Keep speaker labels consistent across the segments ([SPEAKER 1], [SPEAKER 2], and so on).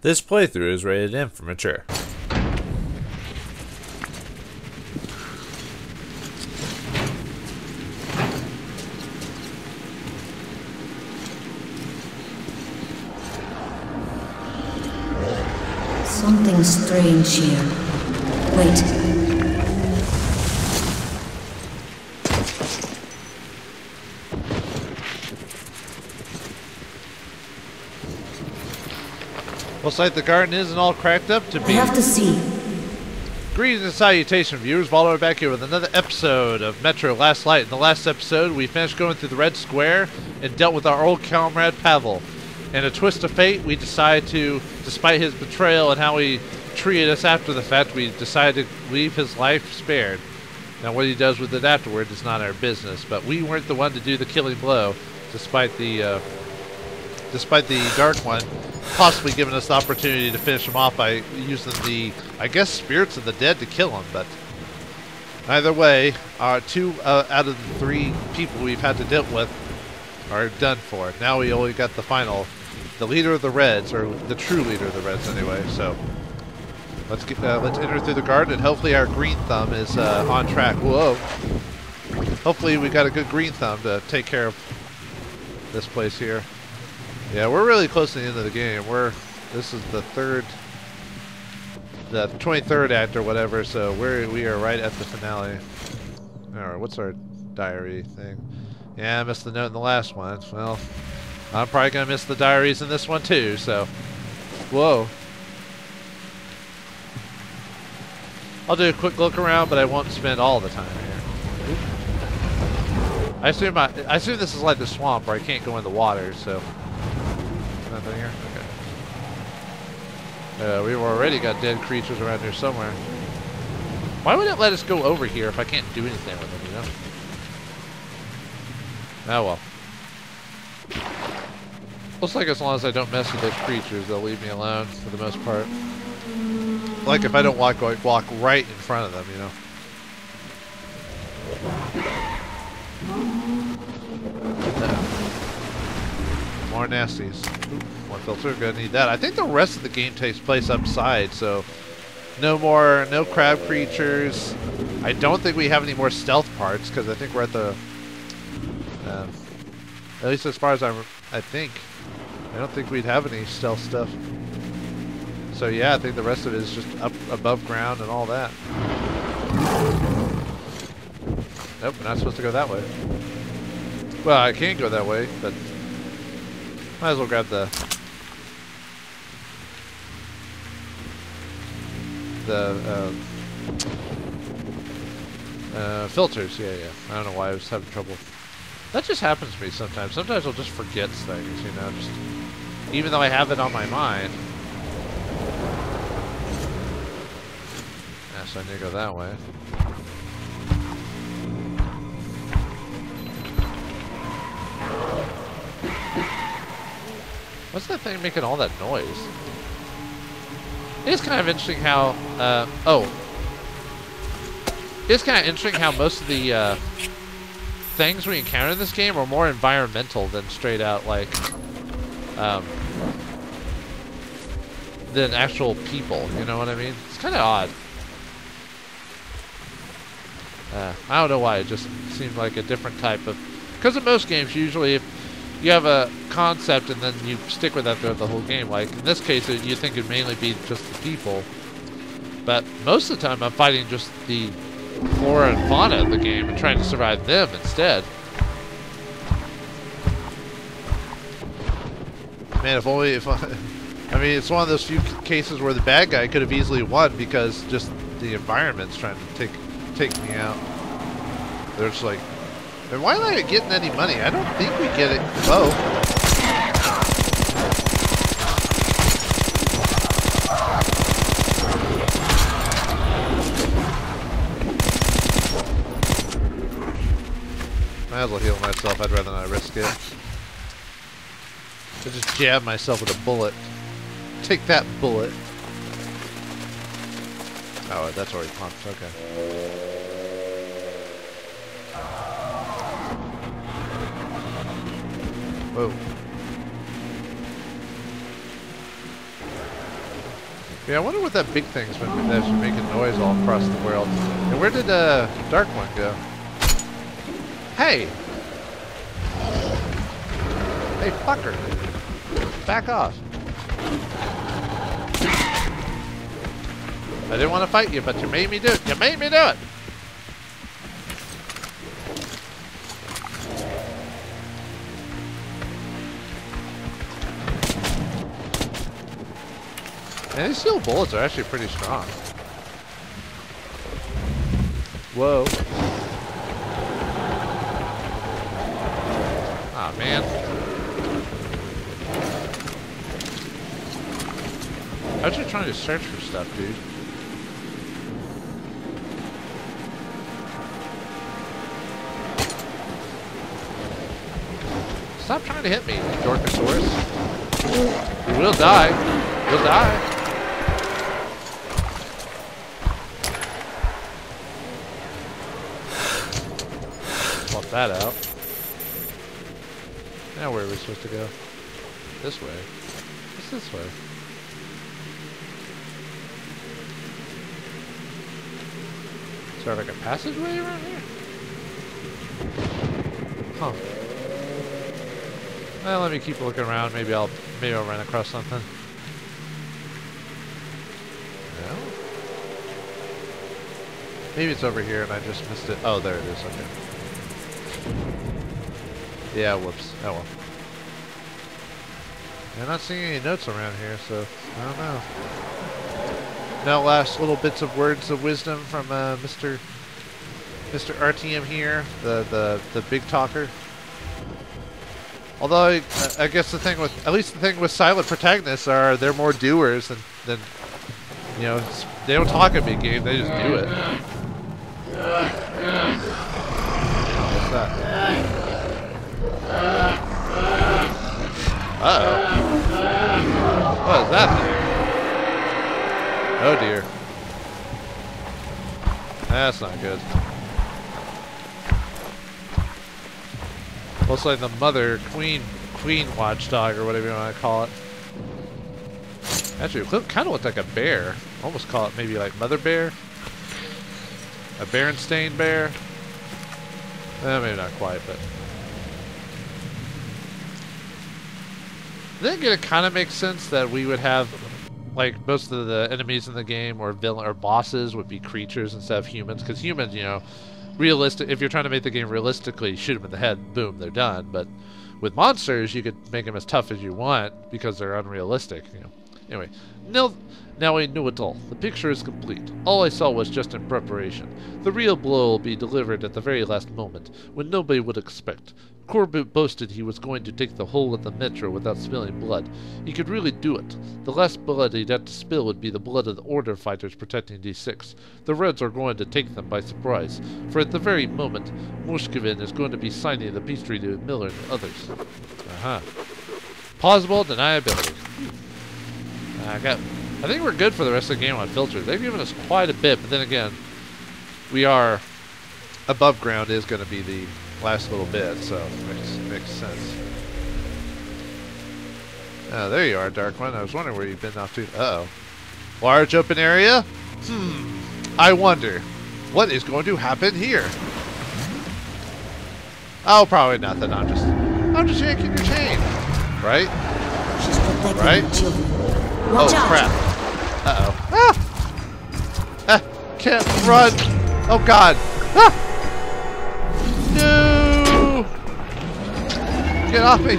[SPEAKER 1] This playthrough is rated M for mature.
[SPEAKER 2] Something strange here. Wait.
[SPEAKER 3] Looks like the garden isn't all cracked up to be.
[SPEAKER 2] I have to see.
[SPEAKER 3] Greetings and salutations, viewers. Vauldemare back here with another episode of Metro Last Light. In the last episode, we finished going through the Red Square and dealt with our old comrade Pavel. In a twist of fate, we decided to, despite his betrayal and how he treated us after the fact, we decided to leave his life spared. Now, what he does with it afterward is not our business, but we weren't the one to do the killing blow, despite the Dark One possibly giving us the opportunity to finish him off by using the, I guess, spirits of the dead to kill him. But either way, our two out of the three people we've had to deal with are done for. Now we only got the final, the leader of the Reds, or the true leader of the Reds anyway. So let's enter through the garden, and hopefully our green thumb is on track. Whoa! Hopefully we got a good green thumb to take care of this place here. Yeah, we're really close to the end of the game. This is the 23rd act or whatever, so we are right at the finale. Alright, what's our diary thing? Yeah, I missed the note in the last one. Well, I'm probably gonna miss the diaries in this one too, so. Whoa. I'll do a quick look around, but I won't spend all the time here. I assume this is like the swamp where I can't go in the water, so. Nothing here? Okay. We've already got dead creatures around here somewhere. Why would it let us go over here if I can't do anything with them, you know? Oh well. Looks like as long as I don't mess with those creatures, they'll leave me alone for the most part. Like if I don't walk right in front of them, you know? More nasties. Ooh, more filter, gonna need that. I think the rest of the game takes place upside, so no crab creatures. I don't think we have any more stealth parts, because I think we're at the, at least as far as I think. I don't think we'd have any stealth stuff. So yeah, I think the rest of it is just up above ground and all that. Nope, we're not supposed to go that way. Well, I can go that way, but might as well grab the filters. Yeah. I don't know why I was having trouble. That just happens to me sometimes. Sometimes I'll just forget things, you know, just even though I have it on my mind. Yeah, so I need to go that way. What's that thing making all that noise? It's kind of interesting how, it's kind of interesting how most of the things we encounter in this game are more environmental than straight out, like, than actual people, you know what I mean? It's kind of odd. I don't know why, it just seemed like a different type of, because in most games, usually if you have a concept and then you stick with that throughout the whole game. Like in this case, you think it'd mainly be just the people, but most of the time I'm fighting just the flora and fauna of the game and trying to survive them instead. Man, I mean, it's one of those few cases where the bad guy could have easily won because just the environment's trying to take me out. They're just like. And why am I getting any money? I don't think we get it. Oh. Might as well heal myself. I'd rather not risk it. I just jab myself with a bullet. Take that bullet. Oh, that's already pumped. Okay. Whoa. Yeah, I wonder what that big thing's been that's making noise all across the world. And where did Dark One go? Hey! Hey, fucker! Back off! I didn't want to fight you, but you made me do it! You made me do it! And these steel bullets are actually pretty strong. Whoa. Aw, man. I was just trying to search for stuff, dude. Stop trying to hit me, Dorkosaurus. You will die. You'll die. That out. Now where are we supposed to go? This way. What's this way? Is there like a passageway around here? Huh. Well, let me keep looking around. Maybe I'll run across something. No? Maybe it's over here and I just missed it. Oh, there it is. Okay. Yeah, whoops. Oh well. I'm not seeing any notes around here, so I don't know. Now, last little bits of words of wisdom from Mr. Artyom here, the big talker. Although I guess the thing with silent protagonists are they're more doers than you know, they don't talk in big game, they just do it. What's that? Uh-oh. What is that thing? Oh dear. That's not good. Looks like the mother queen watchdog or whatever you want to call it. Actually, it kind of looked like a bear. Almost call it maybe like mother bear. A Berenstain bear. Maybe not quite, but. Then again, it kind of makes sense that we would have, like, most of the enemies in the game or villain or bosses would be creatures instead of humans. Because humans, you know, realistic. If you're trying to make the game realistically, shoot them in the head, boom, they're done. But with monsters, you could make them as tough as you want because they're unrealistic. You know. Anyway, now I know it all. The picture is complete. All I saw was just in preparation. The real blow will be delivered at the very last moment, when nobody would expect. Corbett boasted he was going to take the whole of the Metro without spilling blood. He could really do it. The last blood he'd have to spill would be the blood of the Order fighters protecting D6. The Reds are going to take them by surprise, for at the very moment, Mushkevin is going to be signing the peace treaty with Miller and others. Plausible deniability. I think we're good for the rest of the game on filters. They've given us quite a bit, but then again, we are above ground is going to be the last little bit, so makes sense. Oh, there you are, Dark One. I was wondering where you've been off to. Uh-oh. Large open area? I wonder, what is going to happen here? Oh, probably nothing. I'm just yanking your chain. Right? Right?
[SPEAKER 2] Watch out.
[SPEAKER 3] Crap. Uh-oh. Ah! Can't run! Oh, God! Ah! No! Get off me!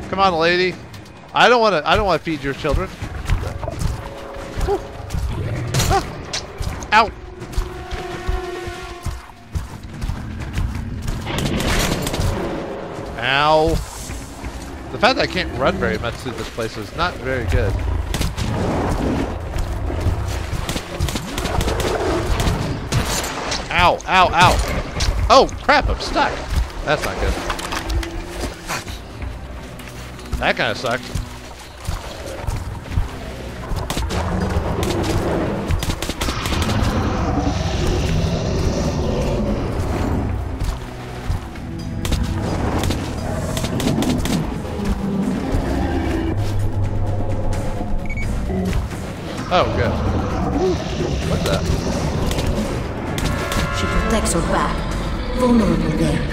[SPEAKER 3] Come on, lady. I don't want to feed your children. Ah! Ow! Ow! The fact that I can't run very much through this place is not very good. Ow, ow, ow. Oh, crap, I'm stuck. That's not good. That kind of sucks. Oh, good. What's that?
[SPEAKER 2] She protects her back. Vulnerable there.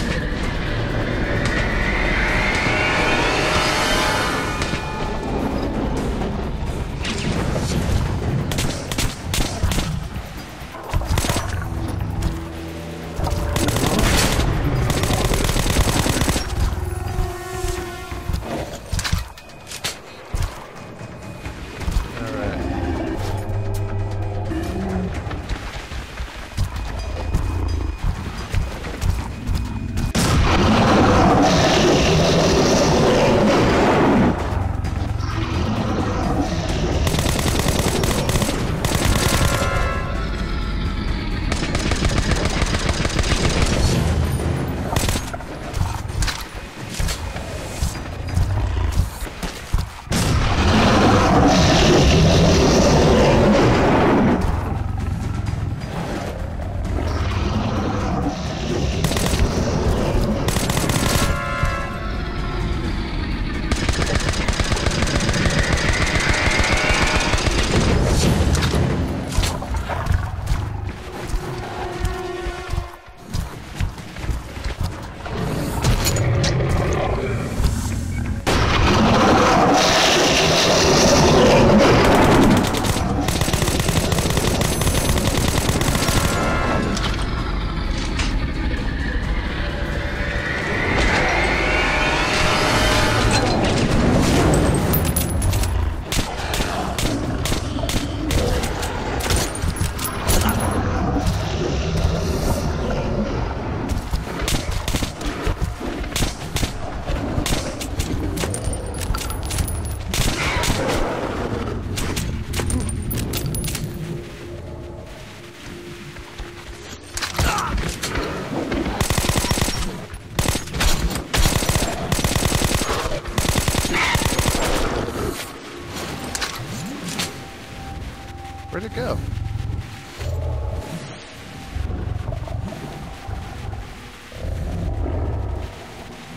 [SPEAKER 3] Where'd it go? I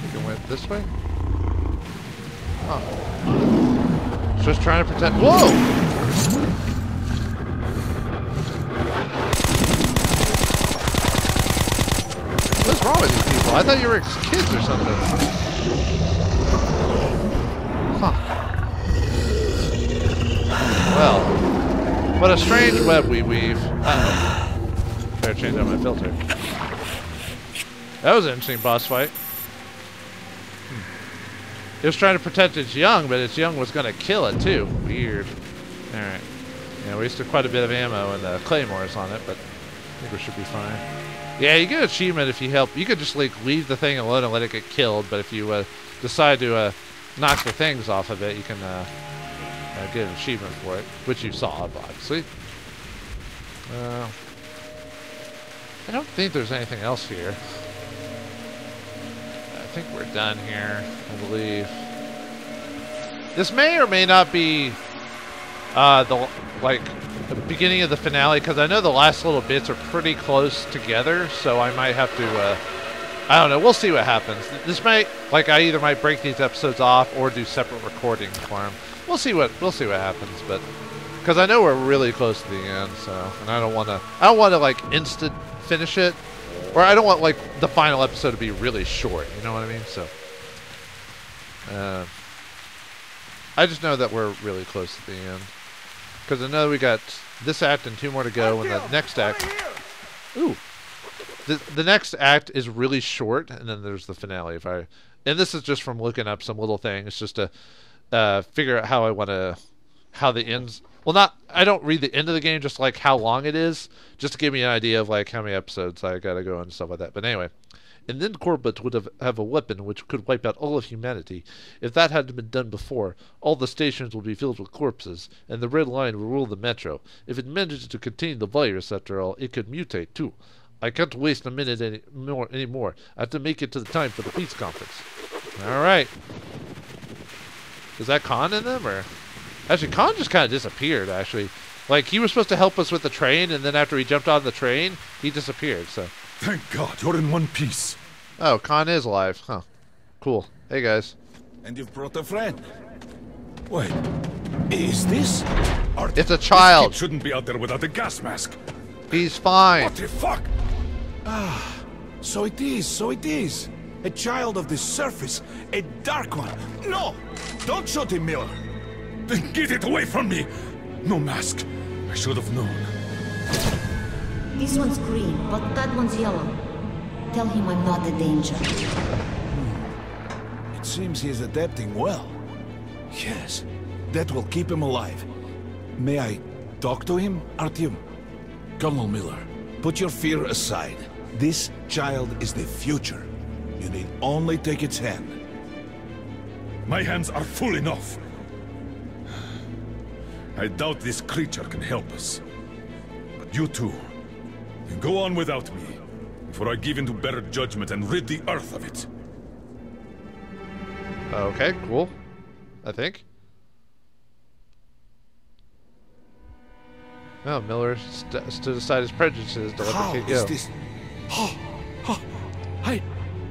[SPEAKER 3] think it went this way? Oh. It's just trying to protect. Whoa! What's wrong with these people? I thought you were kids or something. Huh. Well. What a strange web we weave. Uh-oh. Better change out my filter. That was an interesting boss fight. It was trying to protect its young, but its young was going to kill it too. Weird. Alright. Yeah, we wasted quite a bit of ammo and the claymores on it, but I think we should be fine. Yeah, you get an achievement if you help. You could just like leave the thing alone and let it get killed, but if you decide to knock the things off of it, you can get an achievement for it, which you saw, obviously. I don't think there's anything else here. I think we're done here, I believe. This may or may not be the beginning of the finale, because I know the last little bits are pretty close together, so I might have to, I don't know, we'll see what happens. This might, I either might break these episodes off or do separate recordings for them. We'll see what happens, but because I know we're really close to the end, so and I don't want to like instant finish it, or I don't want like the final episode to be really short. You know what I mean? So I just know that we're really close to the end because I know we got this act and 2 more to go, and the next act. Ooh, the next act is really short, and then there's the finale. And this is just from looking up some little thing. It's just to figure out how the ends. Well, I don't read the end of the game, just like how long it is, just to give me an idea of like how many episodes I gotta go and stuff like that. But anyway, and then Corbett would have a weapon which could wipe out all of humanity. If that hadn't been done before, all the stations would be filled with corpses, and the Red Line would rule the Metro. If it managed to contain the virus, after all, it could mutate too. I can't waste a minute anymore. I have to make it to the time for the peace conference. All right. Is that Khan in them, or? Actually, Khan just kind of disappeared, actually. Like, he was supposed to help us with the train, and then after he jumped on the train, he disappeared, so.
[SPEAKER 4] Thank God, you're in one piece.
[SPEAKER 3] Oh, Khan is alive. Huh. Cool. Hey, guys.
[SPEAKER 4] And you've brought a friend. Wait, Is this?
[SPEAKER 3] It's a child.
[SPEAKER 4] This kid shouldn't be out there without a gas mask.
[SPEAKER 3] He's fine.
[SPEAKER 4] What the fuck? So it is. A child of the surface. A dark one. No! Don't shoot him, Miller. Then get it away from me! No mask. I should have known.
[SPEAKER 2] This one's green, but that one's yellow. Tell him I'm not a danger.
[SPEAKER 4] It seems he is adapting well. Yes, that will keep him alive. May I talk to him, Artyom? Colonel Miller, put your fear aside. This child is the future. You need only take its hand. My hands are full enough. I doubt this creature can help us. But you two, go on without me, before I give in to better judgment and rid the Earth of it.
[SPEAKER 3] Okay, cool. I think. Oh, Miller stood aside his prejudices to let the kid go.
[SPEAKER 4] How is this?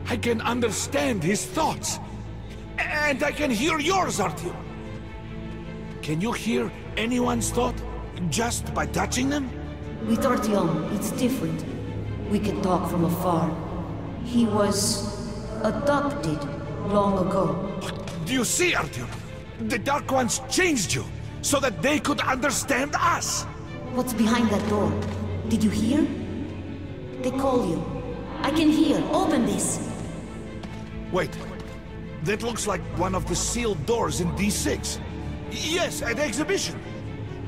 [SPEAKER 4] I can understand his thoughts. And I can hear yours, Artyom. Can you hear anyone's thought just by touching them?
[SPEAKER 2] With Artyom, it's different. We can talk from afar. He was adopted long ago.
[SPEAKER 4] Do you see, Artyom? The Dark Ones changed you so that they could understand us.
[SPEAKER 2] What's behind that door? Did you hear? They call you. I can hear. Open this.
[SPEAKER 4] Wait. That looks like one of the sealed doors in D6. Yes, at the exhibition.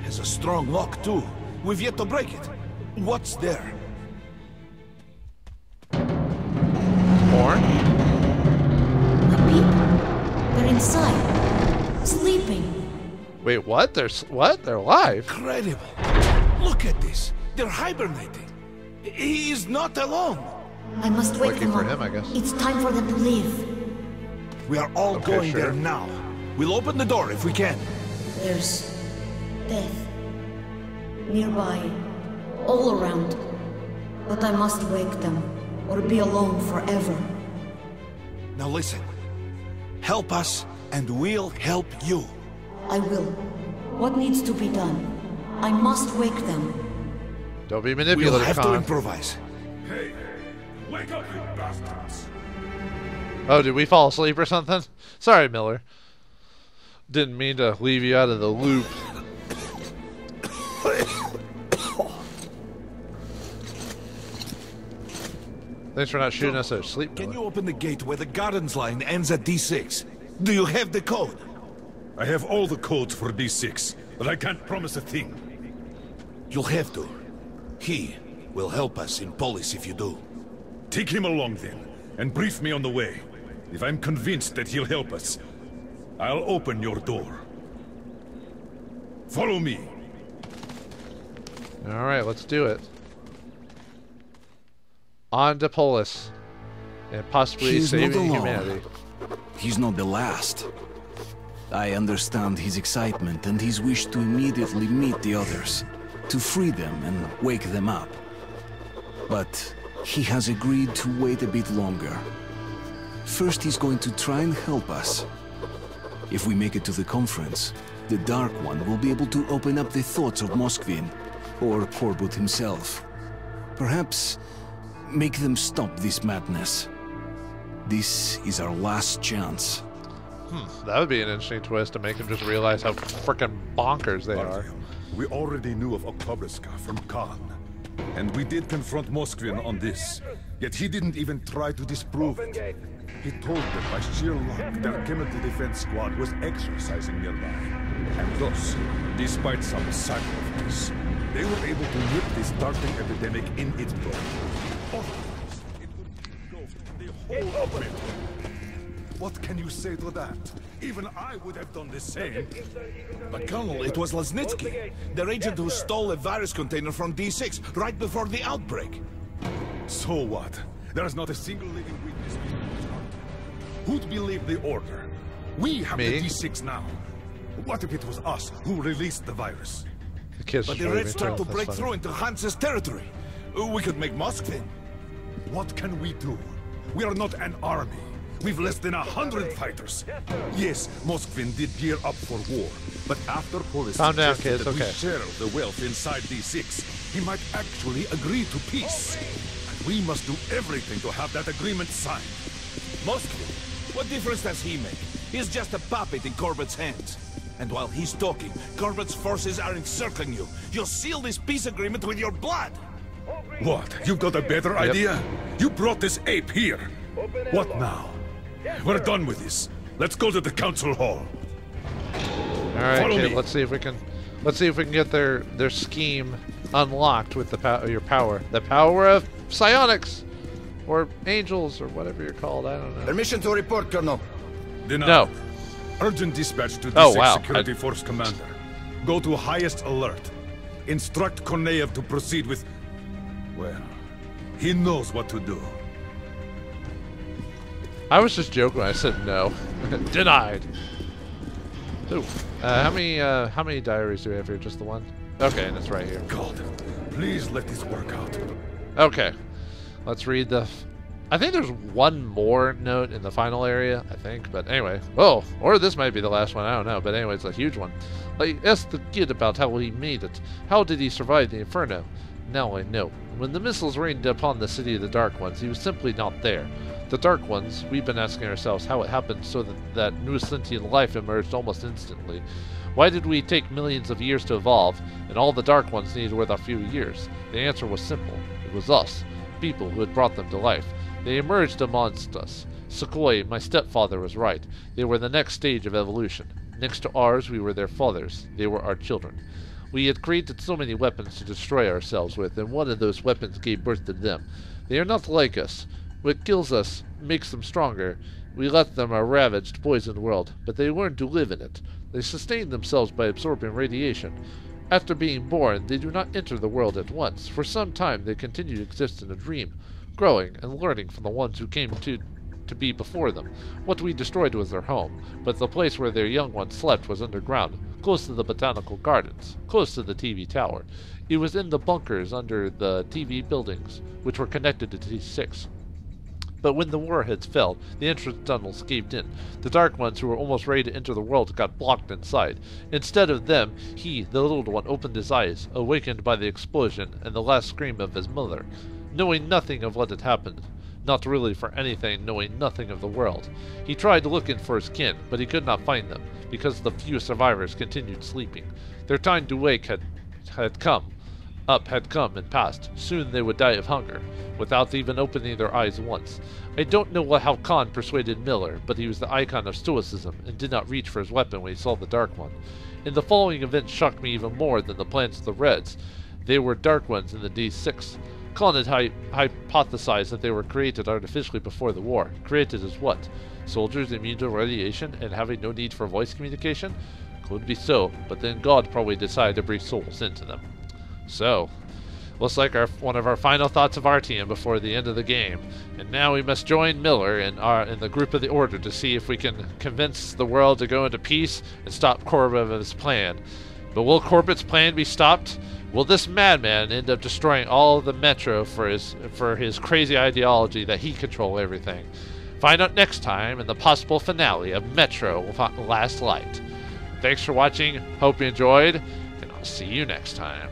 [SPEAKER 4] Has a strong lock, too. We've yet to break it. What's there?
[SPEAKER 3] Porn?
[SPEAKER 2] The people? They're inside. Sleeping.
[SPEAKER 3] Wait, what? They're alive?
[SPEAKER 4] Incredible. Look at this. They're hibernating. He is not alone.
[SPEAKER 2] I must wake
[SPEAKER 3] Lucky
[SPEAKER 2] them
[SPEAKER 3] for
[SPEAKER 2] up.
[SPEAKER 3] him, I guess.
[SPEAKER 2] It's time for them to live.
[SPEAKER 4] We are all
[SPEAKER 3] Okay,
[SPEAKER 4] going
[SPEAKER 3] sure.
[SPEAKER 4] there now. We'll open the door if we can.
[SPEAKER 2] There's death nearby, all around. But I must wake them, or be alone forever.
[SPEAKER 4] Now listen. Help us, and we'll help you.
[SPEAKER 2] I will. What needs to be done? I must wake them.
[SPEAKER 3] Don't be
[SPEAKER 4] We'll
[SPEAKER 3] manipulative,
[SPEAKER 4] have to
[SPEAKER 3] Con.
[SPEAKER 4] improvise. Hey, wake up, you bastards!
[SPEAKER 3] Oh, did we fall asleep or something? Sorry, Miller. Didn't mean to leave you out of the loop. Thanks for not shooting us at sleep,
[SPEAKER 4] Can
[SPEAKER 3] Miller.
[SPEAKER 4] you open the gate where the gardens line ends at D6? Do you have the code?
[SPEAKER 5] I have all the codes for D6, but I can't promise a thing.
[SPEAKER 4] You'll have to. He will help us in Polis if you do.
[SPEAKER 5] Take him along then, and brief me on the way. If I'm convinced that he'll help us, I'll open your door. Follow me.
[SPEAKER 3] Alright, let's do it. On to Polis. And possibly
[SPEAKER 6] He's not
[SPEAKER 3] saving
[SPEAKER 6] alone.
[SPEAKER 3] humanity.
[SPEAKER 6] He's not the last. I understand his excitement and his wish to immediately meet the others, to free them and wake them up. But he has agreed to wait a bit longer. First, he's going to try and help us. If we make it to the conference, the Dark One will be able to open up the thoughts of Moskvin, or Korbut himself. Perhaps make them stop this madness. This is our last chance.
[SPEAKER 3] That would be an interesting twist to make him just realize how frickin' bonkers they are.
[SPEAKER 5] Artyom, we already knew of Oktoberska from Khan. And we did confront Moskvin on this. Yet he didn't even try to disprove it. He told that by sheer luck, their chemical defense squad was exercising nearby. And thus, despite some sacrifice, they were able to nip the starting epidemic in its bud. Otherwise, it would engulf the whole of Metro. What can you say to that? Even I would have done the same.
[SPEAKER 4] But Colonel, it was Lasnitsky, their agent who stole a virus container from D6 right before the outbreak.
[SPEAKER 5] So what? There's not a single living witness. Who'd believe the order? We have
[SPEAKER 3] Me?
[SPEAKER 5] the D6 now. What if it was us who released the virus?
[SPEAKER 3] The kids
[SPEAKER 4] But
[SPEAKER 3] just
[SPEAKER 4] the
[SPEAKER 3] really
[SPEAKER 4] Reds tried to
[SPEAKER 3] that's
[SPEAKER 4] break
[SPEAKER 3] funny.
[SPEAKER 4] through into Hans's territory. We could make Moskvin.
[SPEAKER 5] What can we do? We are not an army. We've less than 100 fighters. Yes, Moskvin did gear up for war, but after Polis
[SPEAKER 3] Calm down,
[SPEAKER 5] suggested
[SPEAKER 3] kids,
[SPEAKER 5] that
[SPEAKER 3] okay.
[SPEAKER 5] we share the wealth inside D6, he might actually agree to peace. And we must do everything to have that agreement signed.
[SPEAKER 4] Moskvin, what difference does he make? He's just a puppet in Corbett's hands. And while he's talking, Corbett's forces are encircling you. You'll seal this peace agreement with your blood.
[SPEAKER 5] What? You've got a better idea? You brought this ape here. What now? We're done with this. Let's go to the council hall.
[SPEAKER 3] All right,
[SPEAKER 5] Follow
[SPEAKER 3] kid,
[SPEAKER 5] me.
[SPEAKER 3] let's see if we can get their scheme unlocked with your power. The power of psionics, or angels, or whatever you're called. I don't know.
[SPEAKER 7] Permission to report, Colonel.
[SPEAKER 5] Denied.
[SPEAKER 3] No.
[SPEAKER 5] Urgent dispatch to
[SPEAKER 3] Oh,
[SPEAKER 5] D6
[SPEAKER 3] wow.
[SPEAKER 5] Security Force Commander. Go to highest alert. Instruct Korneyev to proceed with... Well, he knows what to do.
[SPEAKER 3] I was just joking when I said no. Denied. Ooh. How many diaries do we have here? Just the one? Okay, and it's right here.
[SPEAKER 5] God, please let this work out.
[SPEAKER 3] Okay. Let's read the... I think there's one more note in the final area, I think. But anyway. Oh, or this might be the last one. I don't know. But anyway, it's a huge one. I asked the kid about how he made it. How did he survive the Inferno? Now I know. When the missiles rained upon the city of the Dark Ones, he was simply not there. The Dark Ones, we've been asking ourselves how it happened so that new sentient life emerged almost instantly. Why did we take millions of years to evolve, and all the Dark Ones needed were a few years? The answer was simple. It was us, people who had brought them to life. They emerged amongst us. Sequoia, my stepfather, was right. They were the next stage of evolution. Next to ours, we were their fathers. They were our children. We had created so many weapons to destroy ourselves with, and one of those weapons gave birth to them. They are not like us. What kills us makes them stronger. We left them a ravaged, poisoned world, but they learned to live in it. They sustain themselves by absorbing radiation. After being born, they do not enter the world at once. For some time, they continue to exist in a dream, growing and learning from the ones who came to be before them. What we destroyed was their home, but the place where their young ones slept was underground, close to the botanical gardens, close to the TV tower. It was in the bunkers under the TV buildings, which were connected to T6. But when the warheads fell, the entrance tunnels caved in. The Dark Ones who were almost ready to enter the world got blocked inside. Instead of them, he, the little one, opened his eyes, awakened by the explosion and the last scream of his mother. Knowing nothing of what had happened, not really for anything, knowing nothing of the world. He tried looking for his kin, but he could not find them, because the few survivors continued sleeping. Their time to wake had come and passed. Soon they would die of hunger, without even opening their eyes once. I don't know how Khan persuaded Miller, but he was the icon of stoicism, and did not reach for his weapon when he saw the Dark One. And the following event shocked me even more than the plans of the Reds. They were Dark Ones in the D6. Khan had hypothesized that they were created artificially before the war. Created as what? Soldiers immune to radiation and having no need for voice communication? Could be so, but then God probably decided to breathe souls into them. So, looks like one of our final thoughts of Artyom before the end of the game. And now we must join Miller in the group of the Order to see if we can convince the world to go into peace and stop Corbett's plan. But will Corbett's plan be stopped? Will this madman end up destroying all of the Metro for his crazy ideology that he control everything? Find out next time in the possible finale of Metro Last Light. Thanks for watching, hope you enjoyed, and I'll see you next time.